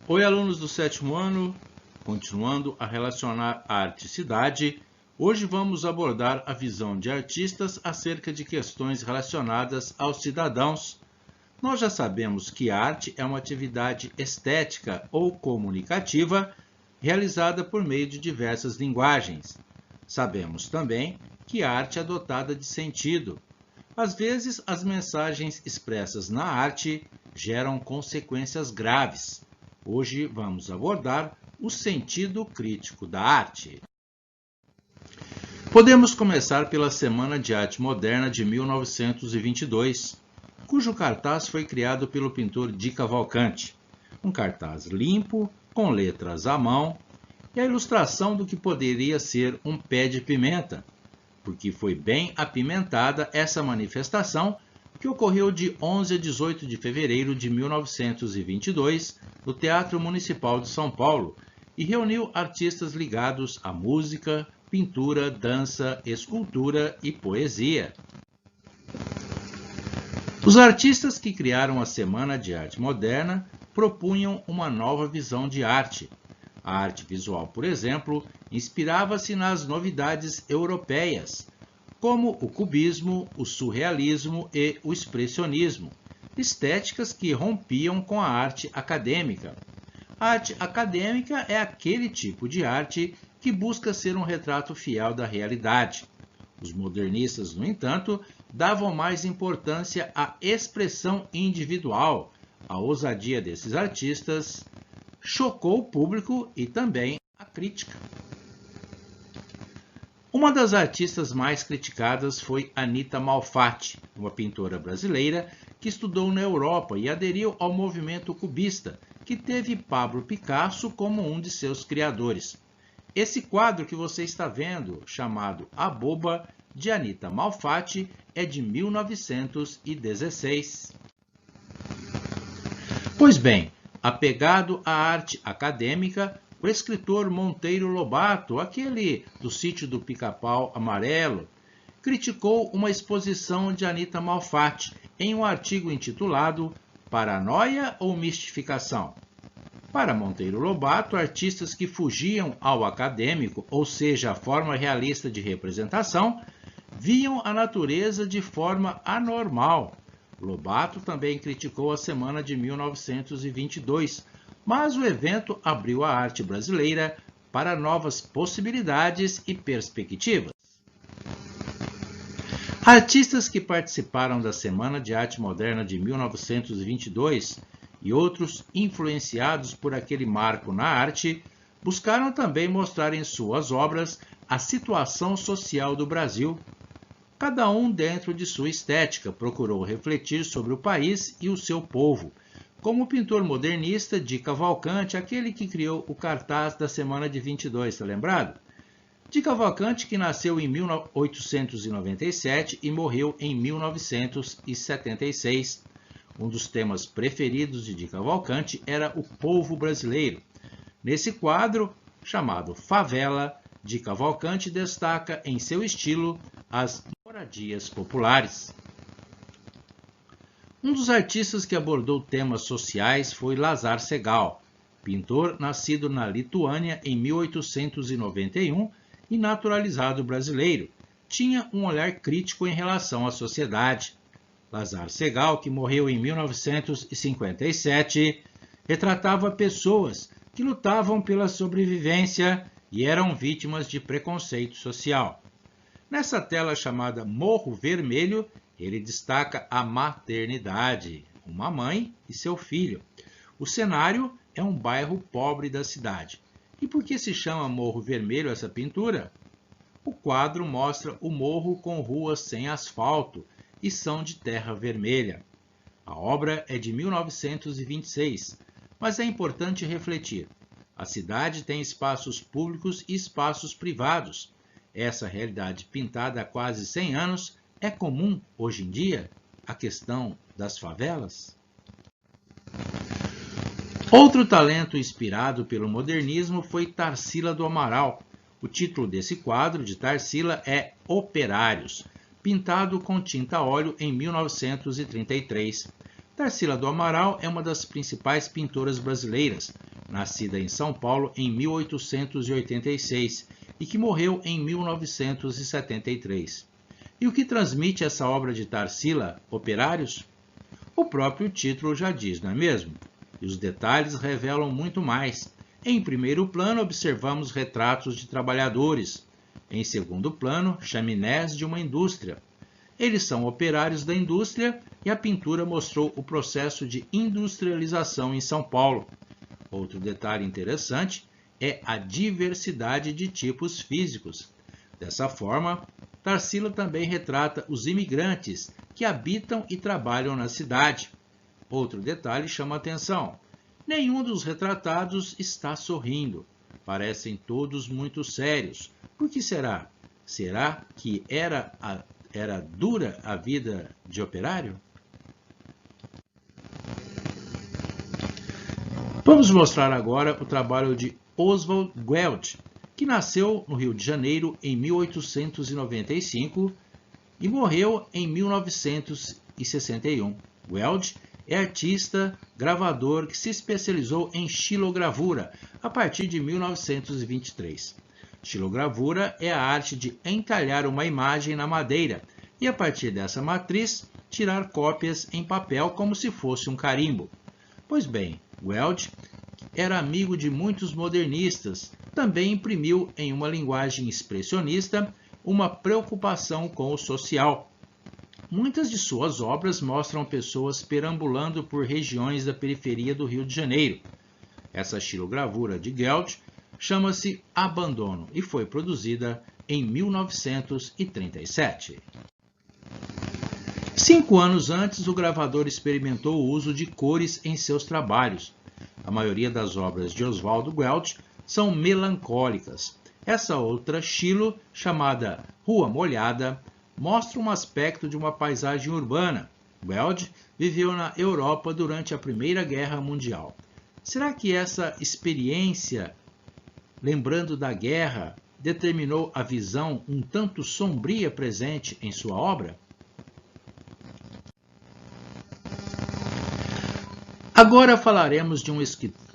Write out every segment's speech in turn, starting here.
Oi, alunos do sétimo ano, continuando a relacionar arte e cidade, hoje vamos abordar a visão de artistas acerca de questões relacionadas aos cidadãos. Nós já sabemos que arte é uma atividade estética ou comunicativa realizada por meio de diversas linguagens. Sabemos também que a arte é dotada de sentido. Às vezes, as mensagens expressas na arte geram consequências graves. Hoje vamos abordar o sentido crítico da arte. Podemos começar pela Semana de Arte Moderna de 1922, cujo cartaz foi criado pelo pintor Di Cavalcanti. Um cartaz limpo, com letras à mão, e a ilustração do que poderia ser um pé de pimenta, porque foi bem apimentada essa manifestação que ocorreu de 11 a 18 de fevereiro de 1922 no Teatro Municipal de São Paulo e reuniu artistas ligados à música, pintura, dança, escultura e poesia. Os artistas que criaram a Semana de Arte Moderna propunham uma nova visão de arte. A arte visual, por exemplo, inspirava-se nas novidades europeias, como o cubismo, o surrealismo e o expressionismo, estéticas que rompiam com a arte acadêmica. A arte acadêmica é aquele tipo de arte que busca ser um retrato fiel da realidade. Os modernistas, no entanto, davam mais importância à expressão individual. A ousadia desses artistas chocou o público e também a crítica. Uma das artistas mais criticadas foi Anita Malfatti, uma pintora brasileira que estudou na Europa e aderiu ao movimento cubista, que teve Pablo Picasso como um de seus criadores. Esse quadro que você está vendo, chamado A Boba, de Anita Malfatti, é de 1916. Pois bem, apegado à arte acadêmica, o escritor Monteiro Lobato, aquele do Sítio do Pica-Pau Amarelo, criticou uma exposição de Anita Malfatti em um artigo intitulado Paranoia ou Mistificação? Para Monteiro Lobato, artistas que fugiam ao acadêmico, ou seja, a forma realista de representação, viam a natureza de forma anormal. Lobato também criticou a Semana de 1922, mas o evento abriu a arte brasileira para novas possibilidades e perspectivas. Artistas que participaram da Semana de Arte Moderna de 1922 e outros influenciados por aquele marco na arte, buscaram também mostrar em suas obras a situação social do Brasil. Cada um, dentro de sua estética, procurou refletir sobre o país e o seu povo, como o pintor modernista Di Cavalcanti, aquele que criou o cartaz da Semana de 22, está lembrado? Di Cavalcanti, que nasceu em 1897 e morreu em 1976. Um dos temas preferidos de Di Cavalcanti era o povo brasileiro. Nesse quadro, chamado Favela, Di Cavalcanti destaca em seu estilo as moradias populares. Um dos artistas que abordou temas sociais foi Lazar Segal, pintor nascido na Lituânia em 1891 e naturalizado brasileiro. Tinha um olhar crítico em relação à sociedade. Lazar Segal, que morreu em 1957, retratava pessoas que lutavam pela sobrevivência e eram vítimas de preconceito social. Nessa tela chamada Morro Vermelho, ele destaca a maternidade, uma mãe e seu filho. O cenário é um bairro pobre da cidade. E por que se chama Morro Vermelho essa pintura? O quadro mostra o morro com ruas sem asfalto e são de terra vermelha. A obra é de 1926, mas é importante refletir. A cidade tem espaços públicos e espaços privados. Essa realidade pintada há quase 100 anos é comum hoje em dia? A questão das favelas? Outro talento inspirado pelo modernismo foi Tarsila do Amaral. O título desse quadro de Tarsila é Operários, pintado com tinta a óleo em 1933. Tarsila do Amaral é uma das principais pintoras brasileiras. nascida em São Paulo em 1886 e que morreu em 1973. E o que transmite essa obra de Tarsila, Operários? O próprio título já diz, não é mesmo? E os detalhes revelam muito mais. Em primeiro plano, observamos retratos de trabalhadores. Em segundo plano, chaminés de uma indústria. Eles são operários da indústria e a pintura mostrou o processo de industrialização em São Paulo. Outro detalhe interessante é a diversidade de tipos físicos. Dessa forma, Tarsila também retrata os imigrantes que habitam e trabalham na cidade. Outro detalhe chama a atenção. Nenhum dos retratados está sorrindo. Parecem todos muito sérios. Por que será? Será que era dura a vida de operário? Vamos mostrar agora o trabalho de Oswald Gueld, que nasceu no Rio de Janeiro em 1895 e morreu em 1961. Gueld é artista, gravador que se especializou em xilogravura a partir de 1923. Xilogravura é a arte de entalhar uma imagem na madeira e, a partir dessa matriz, tirar cópias em papel como se fosse um carimbo. Pois bem, Gueld era amigo de muitos modernistas, também imprimiu em uma linguagem expressionista uma preocupação com o social. Muitas de suas obras mostram pessoas perambulando por regiões da periferia do Rio de Janeiro. Essa xilogravura de Gueld chama-se Abandono e foi produzida em 1937. 5 anos antes, o gravador experimentou o uso de cores em seus trabalhos. A maioria das obras de Oswald Gueld são melancólicas. Essa outra xilo, chamada Rua Molhada, mostra um aspecto de uma paisagem urbana. Gueld viveu na Europa durante a Primeira Guerra Mundial. Será que essa experiência, lembrando da guerra, determinou a visão um tanto sombria presente em sua obra? Agora falaremos de um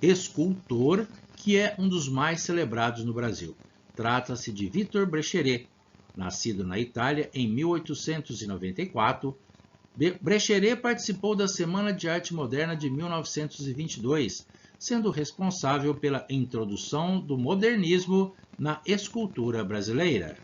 escultor que é um dos mais celebrados no Brasil. Trata-se de Victor Brecheret. Nascido na Itália em 1894, Brecheret participou da Semana de Arte Moderna de 1922, sendo responsável pela introdução do modernismo na escultura brasileira.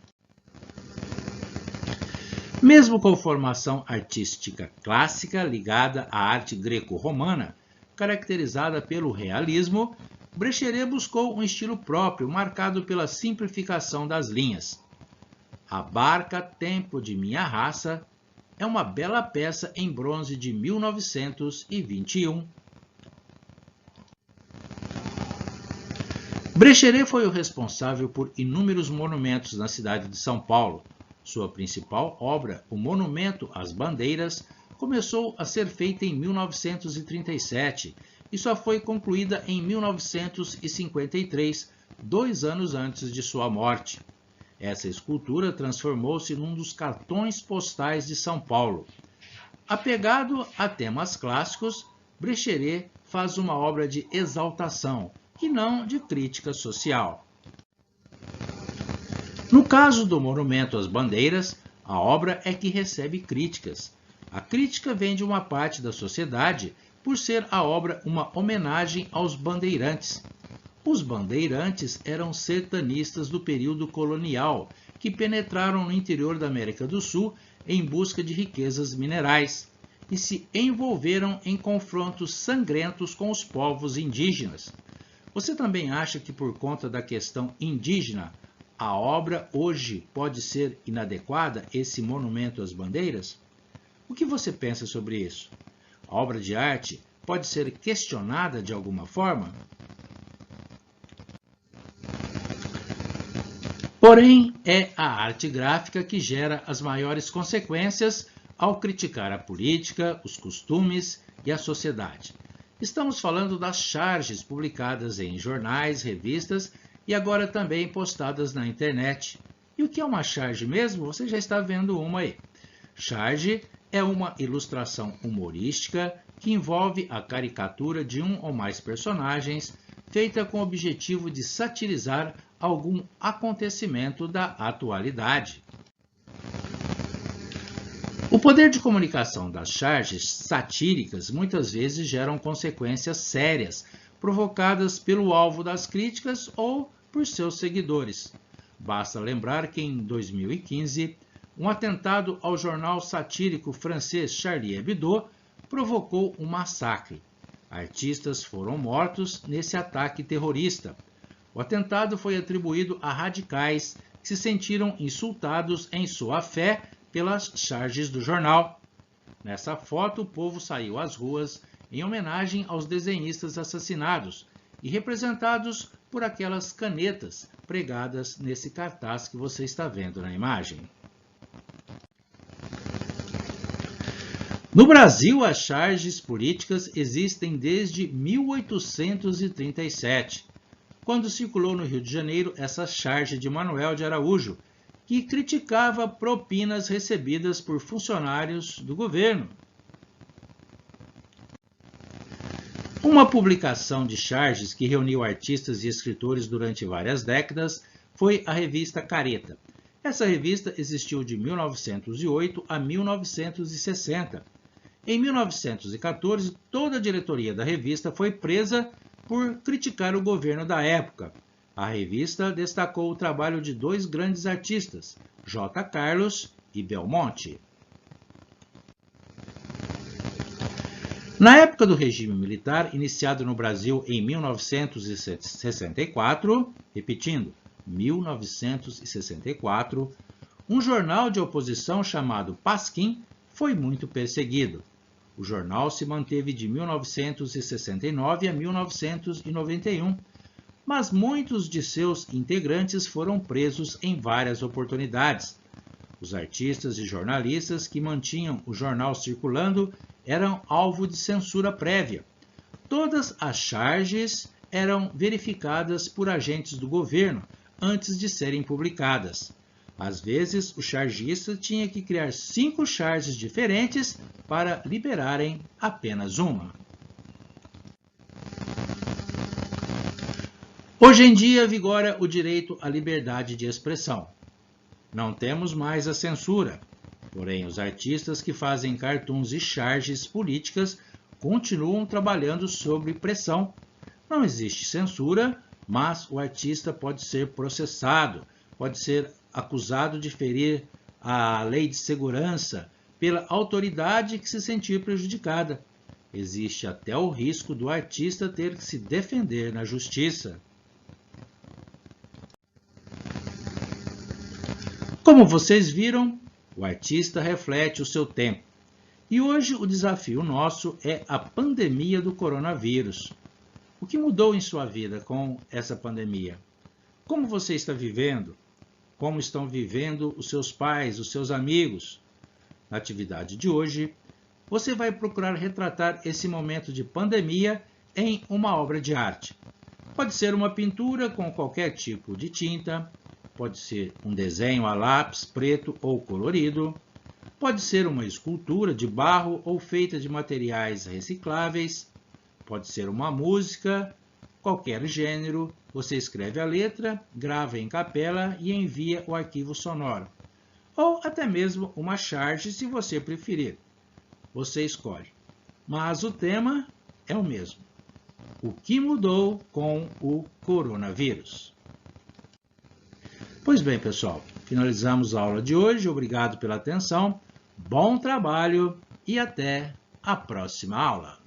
Mesmo com formação artística clássica ligada à arte greco-romana, caracterizada pelo realismo, Brecheret buscou um estilo próprio, marcado pela simplificação das linhas. A Barca Tempo de Minha Raça é uma bela peça em bronze de 1921. Brecheret foi o responsável por inúmeros monumentos na cidade de São Paulo. Sua principal obra, o Monumento às Bandeiras, começou a ser feita em 1937 e só foi concluída em 1953, 2 anos antes de sua morte. Essa escultura transformou-se num dos cartões postais de São Paulo. Apegado a temas clássicos, Brecheret faz uma obra de exaltação e não de crítica social. No caso do Monumento às Bandeiras, a obra é que recebe críticas. A crítica vem de uma parte da sociedade por ser a obra uma homenagem aos bandeirantes. Os bandeirantes eram sertanistas do período colonial que penetraram no interior da América do Sul em busca de riquezas minerais e se envolveram em confrontos sangrentos com os povos indígenas. Você também acha que por conta da questão indígena, a obra hoje pode ser inadequada, esse Monumento às Bandeiras? O que você pensa sobre isso? A obra de arte pode ser questionada de alguma forma? Porém, é a arte gráfica que gera as maiores consequências ao criticar a política, os costumes e a sociedade. Estamos falando das charges publicadas em jornais, revistas e agora também postadas na internet. E o que é uma charge mesmo? Você já está vendo uma aí. Charge é uma ilustração humorística que envolve a caricatura de um ou mais personagens, feita com o objetivo de satirizar algum acontecimento da atualidade. O poder de comunicação das charges satíricas muitas vezes geram consequências sérias, provocadas pelo alvo das críticas ou por seus seguidores. Basta lembrar que em 2015, um atentado ao jornal satírico francês Charlie Hebdo provocou um massacre. Artistas foram mortos nesse ataque terrorista. O atentado foi atribuído a radicais que se sentiram insultados em sua fé pelas charges do jornal. Nessa foto, o povo saiu às ruas em homenagem aos desenhistas assassinados e representados por aquelas canetas pregadas nesse cartaz que você está vendo na imagem. No Brasil, as charges políticas existem desde 1837, quando circulou no Rio de Janeiro essa charge de Manoel de Araújo, que criticava propinas recebidas por funcionários do governo. Uma publicação de charges que reuniu artistas e escritores durante várias décadas foi a revista Careta. Essa revista existiu de 1908 a 1960. Em 1914, toda a diretoria da revista foi presa por criticar o governo da época. A revista destacou o trabalho de dois grandes artistas, J. Carlos e Belmonte. Na época do regime militar, iniciado no Brasil em 1964, repetindo, 1964, um jornal de oposição chamado Pasquim foi muito perseguido. O jornal se manteve de 1969 a 1991, mas muitos de seus integrantes foram presos em várias oportunidades. Os artistas e jornalistas que mantinham o jornal circulando eram alvo de censura prévia. Todas as charges eram verificadas por agentes do governo antes de serem publicadas. Às vezes, o chargista tinha que criar 5 charges diferentes para liberarem apenas uma. Hoje em dia vigora o direito à liberdade de expressão. Não temos mais a censura, porém os artistas que fazem cartoons e charges políticas continuam trabalhando sob pressão. Não existe censura, mas o artista pode ser processado, pode ser acusado de ferir a lei de segurança pela autoridade que se sentir prejudicada. Existe até o risco do artista ter que se defender na justiça. Como vocês viram, o artista reflete o seu tempo. E hoje o desafio nosso é a pandemia do coronavírus. O que mudou em sua vida com essa pandemia? Como você está vivendo? Como estão vivendo os seus pais, os seus amigos? Na atividade de hoje, você vai procurar retratar esse momento de pandemia em uma obra de arte. Pode ser uma pintura com qualquer tipo de tinta, pode ser um desenho a lápis preto ou colorido, pode ser uma escultura de barro ou feita de materiais recicláveis, pode ser uma música, qualquer gênero. Você escreve a letra, grava em capela e envia o arquivo sonoro. Ou até mesmo uma charge, se você preferir. Você escolhe. Mas o tema é o mesmo. O que mudou com o coronavírus? Pois bem, pessoal, finalizamos a aula de hoje. Obrigado pela atenção, bom trabalho e até a próxima aula.